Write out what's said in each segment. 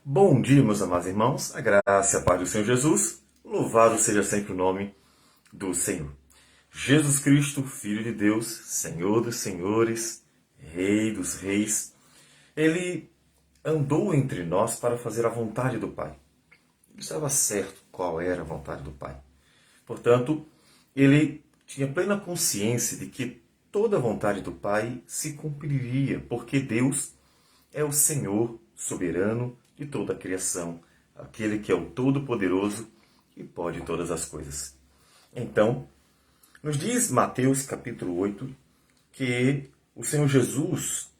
Bom dia, meus amados irmãos, a graça e a paz do Senhor Jesus, louvado seja sempre o nome do Senhor. Jesus Cristo, Filho de Deus, Senhor dos senhores, Rei dos reis, Ele andou entre nós para fazer a vontade do Pai. Ele estava certo qual era a vontade do Pai. Portanto, Ele tinha plena consciência de que toda a vontade do Pai se cumpriria, porque Deus é o Senhor soberano de toda a criação, aquele que é o Todo-Poderoso e pode todas as coisas. Então, nos diz Mateus capítulo 8 que o Senhor Jesus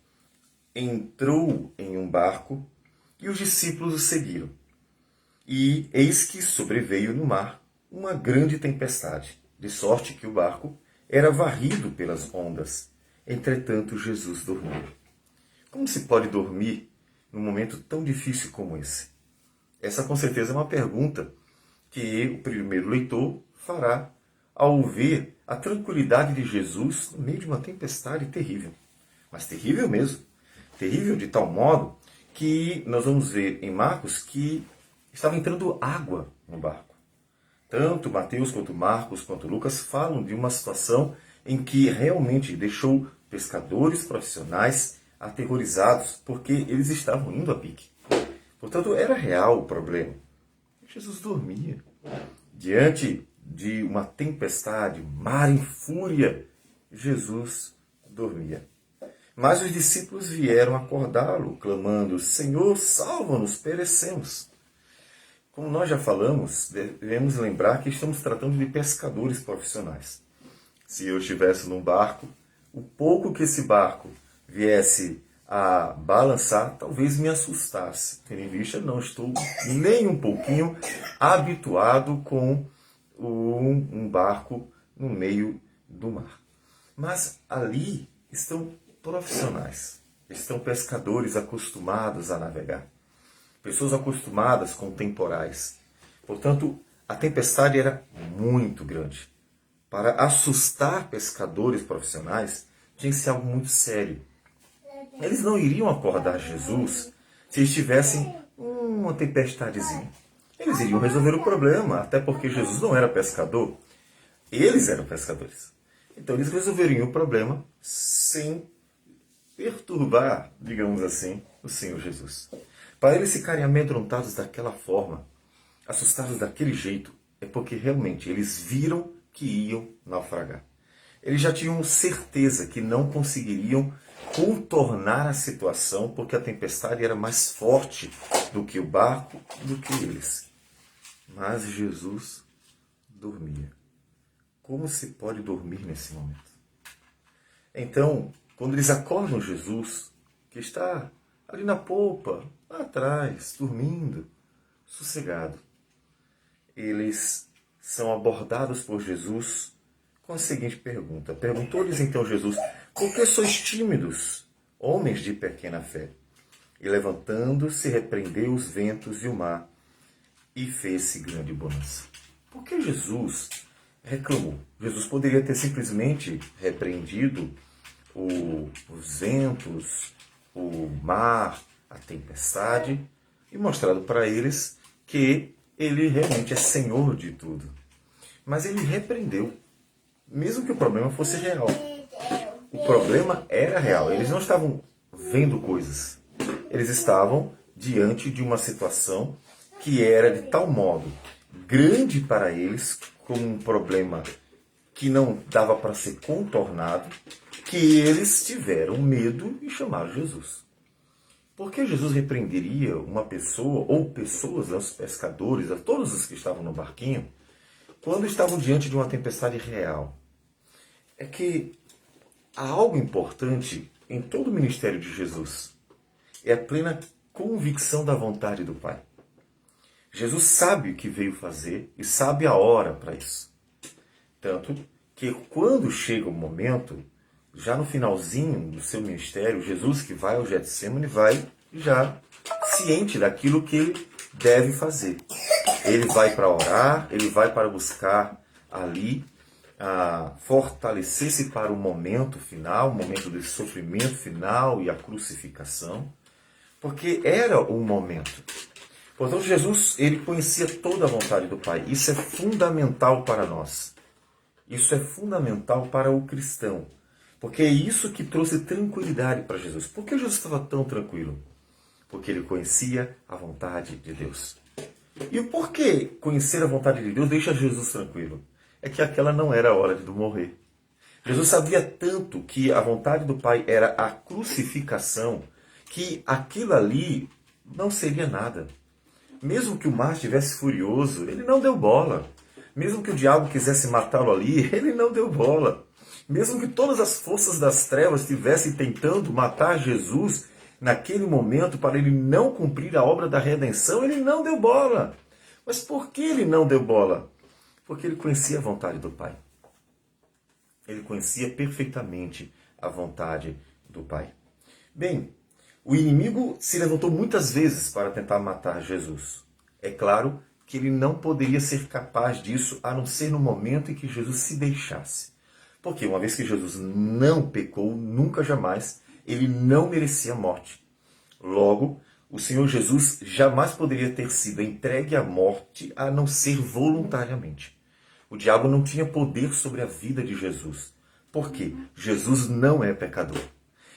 entrou em um barco e os discípulos o seguiram. E eis que sobreveio no mar uma grande tempestade, de sorte que o barco era varrido pelas ondas. Entretanto, Jesus dormiu. Como se pode dormir num momento tão difícil como esse? Essa com certeza é uma pergunta que o primeiro leitor fará ao ver a tranquilidade de Jesus no meio de uma tempestade terrível. Mas terrível mesmo. Terrível de tal modo que nós vamos ver em Marcos que estava entrando água no barco. Tanto Mateus quanto Marcos quanto Lucas falam de uma situação em que realmente deixou pescadores profissionais aterrorizados, porque eles estavam indo a pique. Portanto, era real o problema. Jesus dormia. Diante de uma tempestade, mar em fúria, Jesus dormia. Mas os discípulos vieram acordá-lo, clamando: Senhor, salva-nos, perecemos. Como nós já falamos, devemos lembrar que estamos tratando de pescadores profissionais. Se eu estivesse num barco, o pouco que esse barco viesse a balançar, talvez me assustasse. Tendo em vista, não estou nem um pouquinho habituado com um barco no meio do mar. Mas ali estão profissionais, estão pescadores acostumados a navegar, pessoas acostumadas com temporais. Portanto, a tempestade era muito grande. Para assustar pescadores profissionais, tinha que ser algo muito sério. Eles não iriam acordar Jesus se estivessem uma tempestadezinha. Eles iriam resolver o problema, até porque Jesus não era pescador. Eles eram pescadores. Então eles resolveriam o problema sem perturbar, digamos assim, o Senhor Jesus. Para eles ficarem amedrontados daquela forma, assustados daquele jeito, é porque realmente eles viram que iam naufragar. Eles já tinham certeza que não conseguiriam contornar a situação, porque a tempestade era mais forte do que o barco, do que eles. Mas Jesus dormia. Como se pode dormir nesse momento? Então, quando eles acordam Jesus, que está ali na polpa, lá atrás, dormindo, sossegado, eles são abordados por Jesus com a seguinte pergunta. Perguntou-lhes então Jesus: por que sois tímidos, homens de pequena fé? E levantando-se, repreendeu os ventos e o mar, e fez-se grande bonança. Por que Jesus reclamou? Jesus poderia ter simplesmente repreendido os ventos, o mar, a tempestade, e mostrado para eles que ele realmente é Senhor de tudo. Mas ele repreendeu, mesmo que o problema fosse real. O problema era real. Eles não estavam vendo coisas. Eles estavam diante de uma situação que era de tal modo grande para eles, como um problema que não dava para ser contornado, que eles tiveram medo e chamaram Jesus. Por que Jesus repreenderia uma pessoa, ou pessoas, os pescadores, a todos os que estavam no barquinho, quando estavam diante de uma tempestade real? É que há algo importante em todo o ministério de Jesus. É a plena convicção da vontade do Pai. Jesus sabe o que veio fazer e sabe a hora para isso. Tanto que quando chega o momento, já no finalzinho do seu ministério, Jesus que vai ao Getsemane vai já ciente daquilo que ele deve fazer. Ele vai para orar, ele vai para buscar ali fortalecer-se para o momento final, o momento do sofrimento final e a crucificação, porque era o momento. Portanto, Jesus, ele conhecia toda a vontade do Pai. Isso é fundamental para nós. Isso é fundamental para o cristão. Porque é isso que trouxe tranquilidade para Jesus. Por que Jesus estava tão tranquilo? Porque ele conhecia a vontade de Deus. E o porquê conhecer a vontade de Deus deixa Jesus tranquilo? É que aquela não era a hora de morrer. Jesus sabia tanto que a vontade do Pai era a crucificação, que aquilo ali não seria nada. Mesmo que o mar estivesse furioso, ele não deu bola. Mesmo que o diabo quisesse matá-lo ali, ele não deu bola. Mesmo que todas as forças das trevas estivessem tentando matar Jesus naquele momento para ele não cumprir a obra da redenção, ele não deu bola. Mas por que ele não deu bola? Porque ele conhecia a vontade do Pai. Ele conhecia perfeitamente a vontade do Pai. Bem, o inimigo se levantou muitas vezes para tentar matar Jesus. É claro que ele não poderia ser capaz disso, a não ser no momento em que Jesus se deixasse. Porque uma vez que Jesus não pecou, nunca jamais, ele não merecia a morte. Logo, o Senhor Jesus jamais poderia ter sido entregue à morte, a não ser voluntariamente. O diabo não tinha poder sobre a vida de Jesus. Por quê? Jesus não é pecador.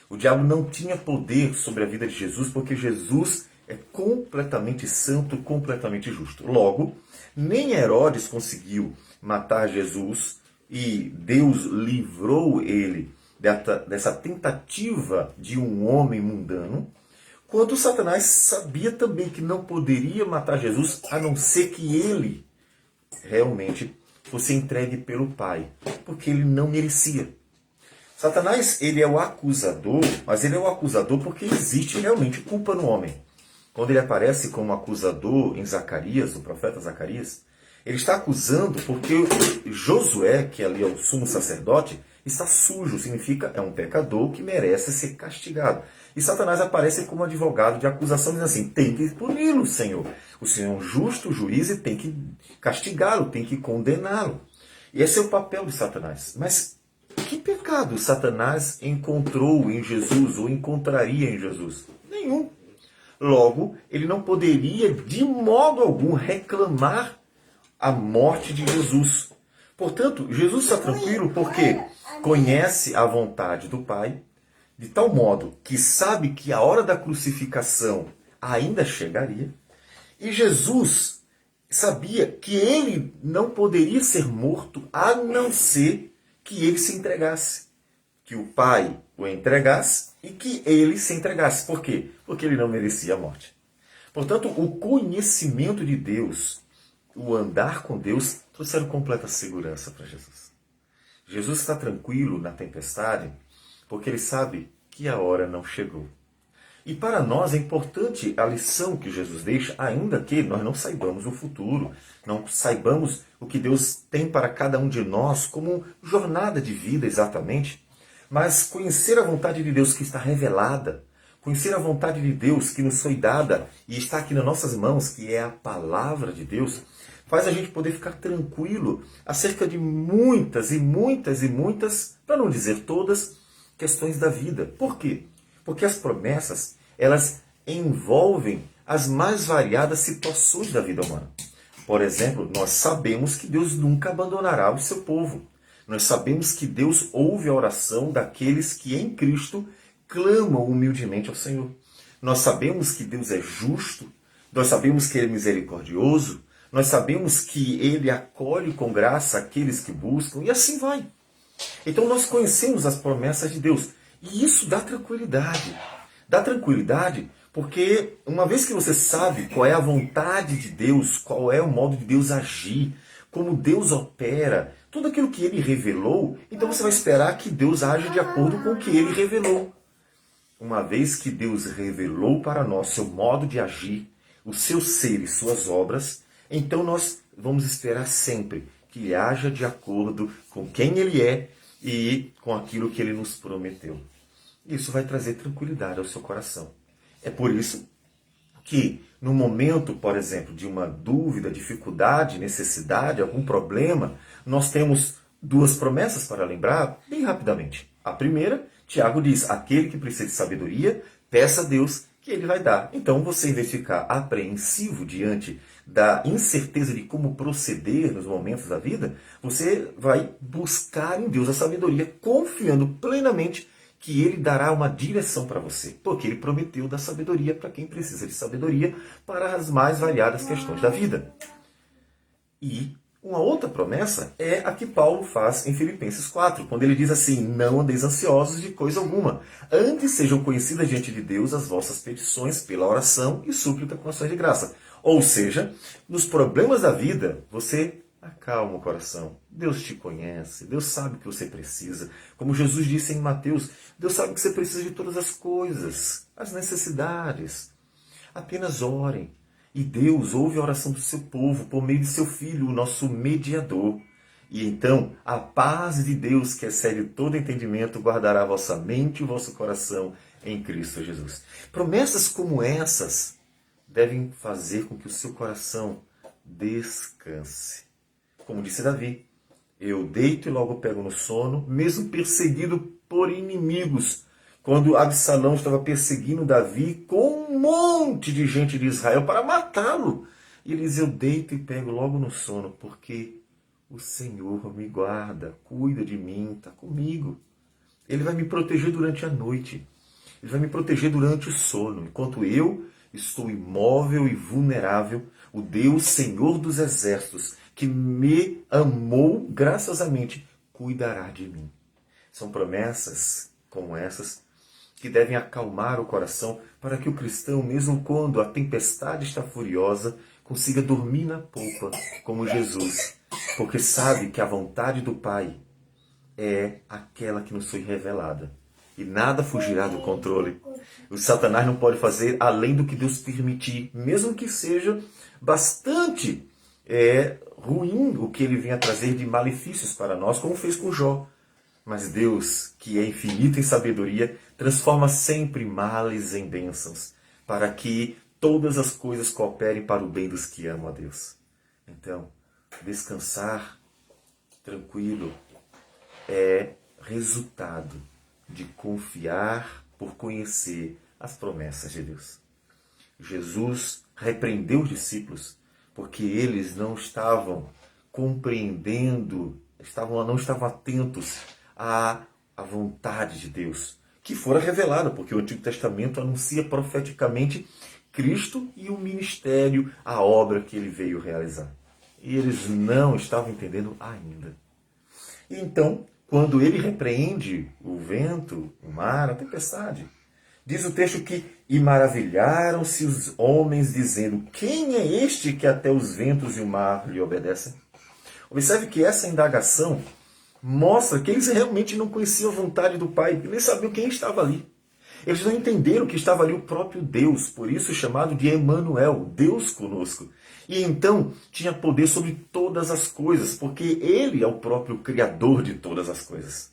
O diabo não tinha poder sobre a vida de Jesus porque Jesus é completamente santo, completamente justo. Logo, nem Herodes conseguiu matar Jesus e Deus livrou ele dessa tentativa de um homem mundano, quando Satanás sabia também que não poderia matar Jesus a não ser que ele realmente fosse entregue pelo Pai, porque ele não merecia. Satanás, ele é o acusador, mas ele é o acusador porque existe realmente culpa no homem. Quando ele aparece como acusador em Zacarias, o profeta Zacarias, ele está acusando porque Josué, que ali é o sumo sacerdote, está sujo, significa é um pecador que merece ser castigado. E Satanás aparece como advogado de acusação, dizendo assim, tem que puni-lo, Senhor. O Senhor é um justo juiz e tem que castigá-lo, tem que condená-lo. E esse é o papel de Satanás. Mas que pecado Satanás encontrou em Jesus ou encontraria em Jesus? Nenhum. Logo, ele não poderia de modo algum reclamar a morte de Jesus. Portanto, Jesus está tranquilo porque conhece a vontade do Pai, de tal modo que sabe que a hora da crucificação ainda chegaria, e Jesus sabia que ele não poderia ser morto a não ser que ele se entregasse, que o Pai o entregasse e que ele se entregasse. Por quê? Porque ele não merecia a morte. Portanto, o conhecimento de Deus, o andar com Deus, trouxeram completa segurança para Jesus. Jesus está tranquilo na tempestade porque ele sabe que a hora não chegou. E para nós é importante a lição que Jesus deixa, ainda que nós não saibamos o futuro, não saibamos o que Deus tem para cada um de nós como jornada de vida exatamente, mas conhecer a vontade de Deus que está revelada, conhecer a vontade de Deus que nos foi dada e está aqui nas nossas mãos, que é a palavra de Deus, faz a gente poder ficar tranquilo acerca de muitas e muitas e muitas, para não dizer todas, questões da vida. Por quê? Porque as promessas, elas envolvem as mais variadas situações da vida humana. Por exemplo, nós sabemos que Deus nunca abandonará o seu povo. Nós sabemos que Deus ouve a oração daqueles que em Cristo clamam humildemente ao Senhor. Nós sabemos que Deus é justo, nós sabemos que Ele é misericordioso, nós sabemos que Ele acolhe com graça aqueles que buscam, e assim vai. Então nós conhecemos as promessas de Deus. E isso dá tranquilidade. Dá tranquilidade porque uma vez que você sabe qual é a vontade de Deus, qual é o modo de Deus agir, como Deus opera, tudo aquilo que Ele revelou, então você vai esperar que Deus age de acordo com o que Ele revelou. Uma vez que Deus revelou para nós seu modo de agir, o seu ser e suas obras, então nós vamos esperar sempre que Ele haja de acordo com quem Ele é e com aquilo que Ele nos prometeu. Isso vai trazer tranquilidade ao seu coração. É por isso que no momento, por exemplo, de uma dúvida, dificuldade, necessidade, algum problema, nós temos duas promessas para lembrar bem rapidamente. A primeira, Tiago diz, aquele que precisa de sabedoria, peça a Deus que ele vai dar. Então você, em vez de ficar apreensivo diante da incerteza de como proceder nos momentos da vida, você vai buscar em Deus a sabedoria, confiando plenamente que ele dará uma direção para você, porque ele prometeu dar sabedoria para quem precisa de sabedoria para as mais variadas questões da vida. E uma outra promessa é a que Paulo faz em Filipenses 4, quando ele diz assim: não andeis ansiosos de coisa alguma, antes sejam conhecidas diante de Deus as vossas petições pela oração e súplica com ações de graça. Ou seja, nos problemas da vida, você acalma o coração. Deus te conhece, Deus sabe o que você precisa. Como Jesus disse em Mateus, Deus sabe que você precisa de todas as coisas, as necessidades. Apenas orem. E Deus ouve a oração do seu povo por meio de seu Filho, o nosso mediador. E então, a paz de Deus, que excede todo entendimento, guardará a vossa mente e o vosso coração em Cristo Jesus. Promessas como essas devem fazer com que o seu coração descanse. Como disse Davi, eu deito e logo pego no sono, mesmo perseguido por inimigos. Quando Absalão estava perseguindo Davi com um monte de gente de Israel para matá-lo. E ele diz, eu deito e pego logo no sono, porque o Senhor me guarda, cuida de mim, está comigo. Ele vai me proteger durante a noite. Ele vai me proteger durante o sono. Enquanto eu estou imóvel e vulnerável, o Deus Senhor dos Exércitos, que me amou graciosamente, cuidará de mim. São promessas como essas que devem acalmar o coração para que o cristão, mesmo quando a tempestade está furiosa, consiga dormir na polpa como Jesus, porque sabe que a vontade do Pai é aquela que nos foi revelada. E nada fugirá do controle. O Satanás não pode fazer além do que Deus permitir, mesmo que seja bastante ruim o que ele venha trazer de malefícios para nós, como fez com Jó. Mas Deus, que é infinito em sabedoria, transforma sempre males em bênçãos, para que todas as coisas cooperem para o bem dos que amam a Deus. Então, descansar tranquilo é resultado de confiar por conhecer as promessas de Deus. Jesus repreendeu os discípulos porque eles não estavam compreendendo, não estavam atentos à vontade de Deus, que fora revelada, porque o Antigo Testamento anuncia profeticamente Cristo e o ministério, a obra que ele veio realizar. E eles não estavam entendendo ainda. E então, quando ele repreende o vento, o mar, a tempestade, diz o texto que e maravilharam-se os homens, dizendo, quem é este que até os ventos e o mar lhe obedecem? Observe que essa indagação mostra que eles realmente não conheciam a vontade do Pai, nem sabiam quem estava ali. Eles não entenderam que estava ali o próprio Deus, por isso chamado de Emanuel, Deus conosco. E então tinha poder sobre todas as coisas, porque Ele é o próprio Criador de todas as coisas.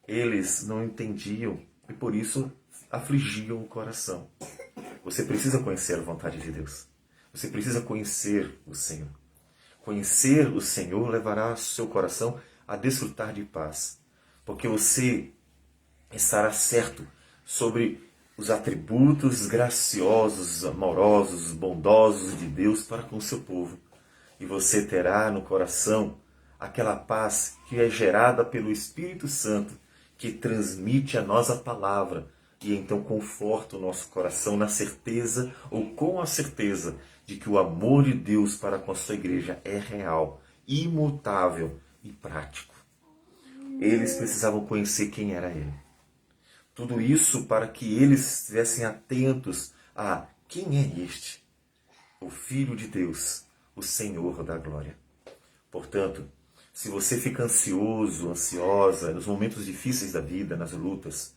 Eles não entendiam e por isso afligiam o coração. Você precisa conhecer a vontade de Deus. Você precisa conhecer o Senhor. Conhecer o Senhor levará seu coração a desfrutar de paz, porque você estará certo sobre os atributos graciosos, amorosos, bondosos de Deus para com o seu povo. E você terá no coração aquela paz que é gerada pelo Espírito Santo, que transmite a nós a palavra e então conforta o nosso coração na certeza ou com a certeza de que o amor de Deus para com a sua igreja é real, imutável e prático. Eles precisavam conhecer quem era Ele. Tudo isso para que eles estivessem atentos a quem é este? O Filho de Deus, o Senhor da glória. Portanto, se você fica ansioso, ansiosa, nos momentos difíceis da vida, nas lutas,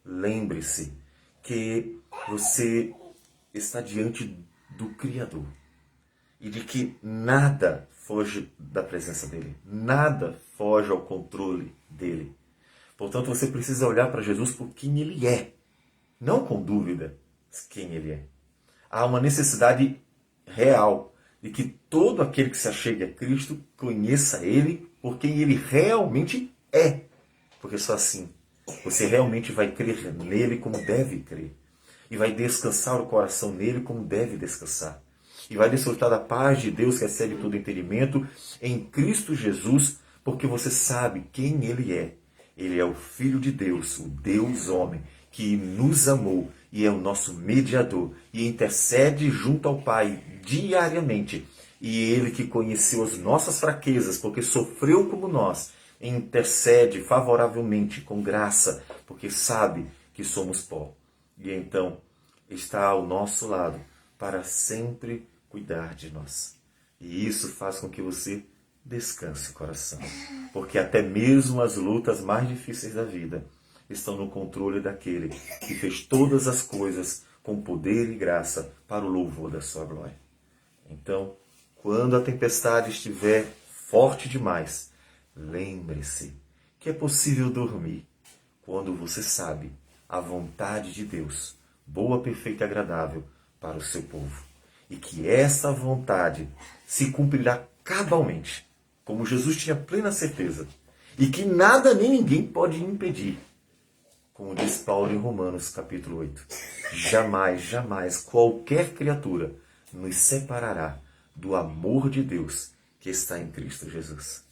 lembre-se que você está diante do Criador e de que nada foge da presença dele, nada foge ao controle dele. Portanto, você precisa olhar para Jesus por quem ele é, não com dúvida quem ele é. Há uma necessidade real de que todo aquele que se achegue a Cristo conheça ele por quem ele realmente é, porque só assim você realmente vai crer nele como deve crer. e vai descansar o coração nele como deve descansar. E vai desfrutar da paz de Deus que excede todo entendimento em Cristo Jesus, porque você sabe quem Ele é. Ele é o Filho de Deus, o Deus homem, que nos amou e é o nosso mediador e intercede junto ao Pai diariamente. E Ele que conheceu as nossas fraquezas, porque sofreu como nós, intercede favoravelmente, com graça, porque sabe que somos pó. E então está ao nosso lado para sempre cuidar de nós. E isso faz com que você descanse o coração. Porque até mesmo as lutas mais difíceis da vida estão no controle daquele que fez todas as coisas com poder e graça para o louvor da sua glória. Então, quando a tempestade estiver forte demais, lembre-se que é possível dormir quando você sabe a vontade de Deus, boa, perfeita e agradável para o seu povo. E que essa vontade se cumprirá cabalmente, como Jesus tinha plena certeza, e que nada nem ninguém pode impedir. Como diz Paulo em Romanos capítulo 8, jamais, jamais qualquer criatura nos separará do amor de Deus que está em Cristo Jesus.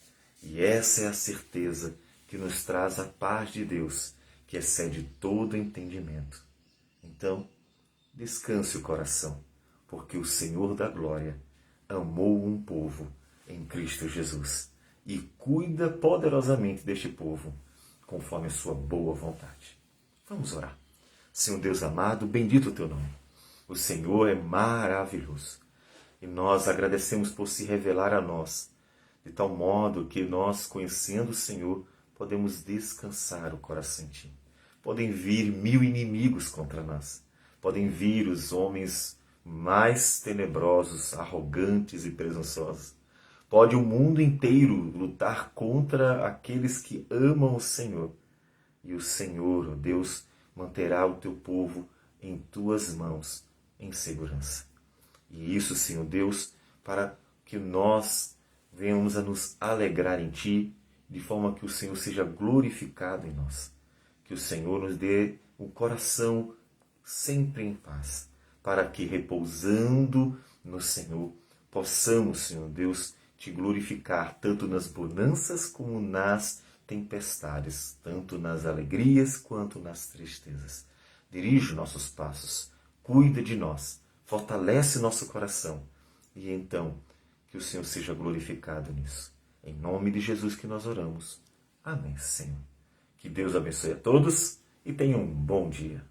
E essa é a certeza que nos traz a paz de Deus, que excede todo entendimento. Então, descanse o coração, porque o Senhor da glória amou um povo em Cristo Jesus e cuida poderosamente deste povo, conforme a sua boa vontade. Vamos orar. Senhor Deus amado, bendito o teu nome. O Senhor é maravilhoso e nós agradecemos por se revelar a nós, de tal modo que nós, conhecendo o Senhor, podemos descansar o coração em ti. Podem vir 1000 inimigos contra nós. Podem vir os homens mais tenebrosos, arrogantes e presunçosos. Pode o mundo inteiro lutar contra aqueles que amam o Senhor. E o Senhor, ó Deus, manterá o teu povo em tuas mãos, em segurança. E isso, Senhor Deus, para que nós venhamos a nos alegrar em ti, de forma que o Senhor seja glorificado em nós. Que o Senhor nos dê um coração sempre em paz, para que, repousando no Senhor, possamos, Senhor Deus, te glorificar tanto nas bonanças como nas tempestades, tanto nas alegrias quanto nas tristezas. Dirige nossos passos, cuida de nós, fortalece nosso coração e então que o Senhor seja glorificado nisso. Em nome de Jesus que nós oramos. Amém, Senhor. Que Deus abençoe a todos e tenham um bom dia.